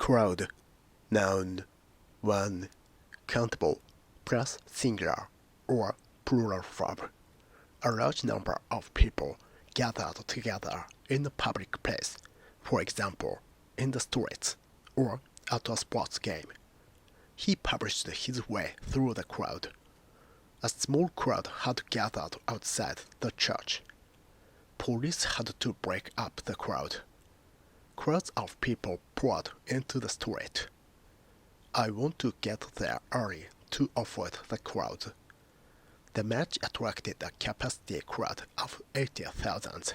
Crowd, noun, one, countable, plus singular or plural verb. A large number of people gathered together in a public place, for example, in the streets or at a sports game. He published his way through the crowd. A small crowd had gathered outside the church. Police had to break up the crowd. Crowds of people poured into the street. I want to get there early to avoid the crowd. The match attracted a capacity crowd of 80,000.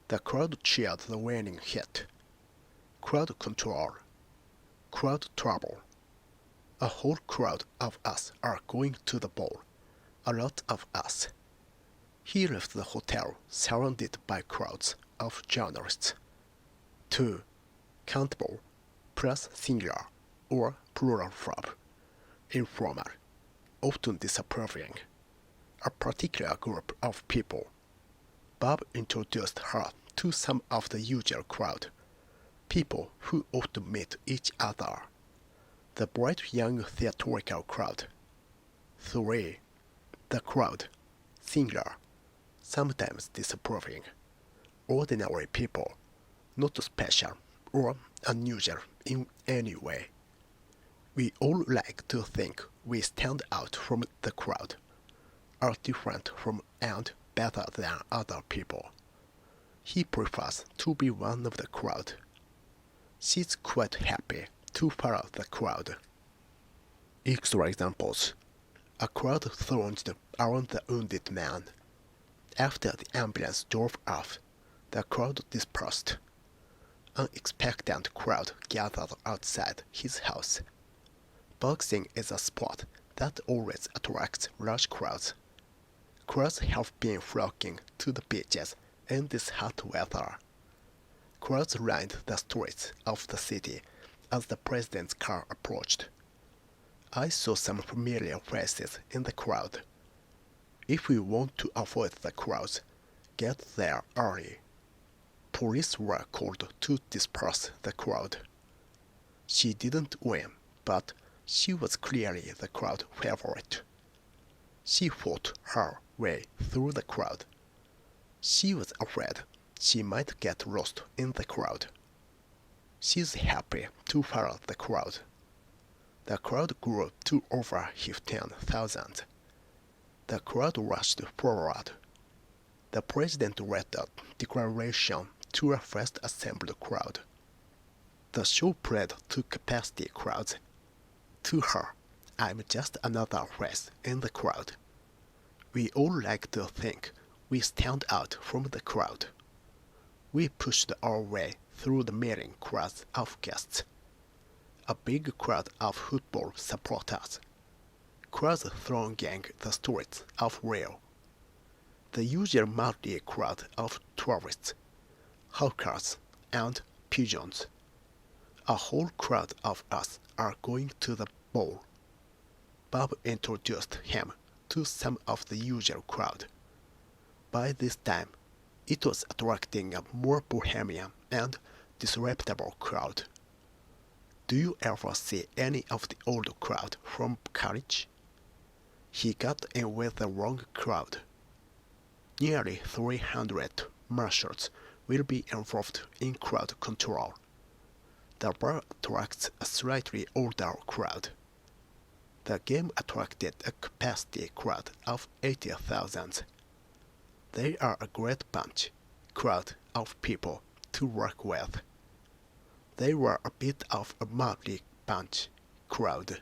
The crowd cheered the winning hit. Crowd control. Crowd trouble. A whole crowd of us are going to the ball. A lot of us. He left the hotel surrounded by crowds of journalists. 2. Countable, plus singular or plural verb. Informal, often disapproving. A particular group of people. Bob introduced her to some of the usual crowd, people who often meet each other. The bright young theatrical crowd. 3. The crowd, singular, sometimes disapproving. Ordinary people, not special or unusual in any way. We all like to think we stand out from the crowd, are different from and better than other people. He prefers to be one of the crowd. She's quite happy to follow the crowd. Extra examples. A crowd thronged around the wounded man. After the ambulance drove off, the crowd dispersed. An expectant crowd gathered outside his house. Boxing is a sport that always attracts large crowds. Crowds have been flocking to the beaches in this hot weather. Crowds lined the streets of the city as the president's car approached. I saw some familiar faces in the crowd. If we want to avoid the crowds, get there early. Police were called to disperse the crowd. She didn't win, but she was clearly the crowd favorite. She fought her way through the crowd. She was afraid she might get lost in the crowd. She's happy to follow the crowd. The crowd grew to over 15,000. The crowd rushed forward. The president read a declaration to a first assembled crowd. The show played to capacity crowds. To her, I'm just another face in the crowd. We all like to think we stand out from the crowd. We pushed our way through the milling crowds of guests. A big crowd of football supporters. Crowds thronging the streets of Rio. The usual motley crowd of tourists, hawkers, and pigeons. A whole crowd of us are going to the ball. Bob introduced him to some of the usual crowd. By this time, it was attracting a more bohemian and disreputable crowd. Do you ever see any of the old crowd from college? He got in with the wrong crowd. Nearly 300 marshals will be involved in crowd control. The bar attracts a slightly older crowd. The game attracted a capacity crowd of 80,000. They are a great crowd of people to work with. They were a bit of a motley crowd.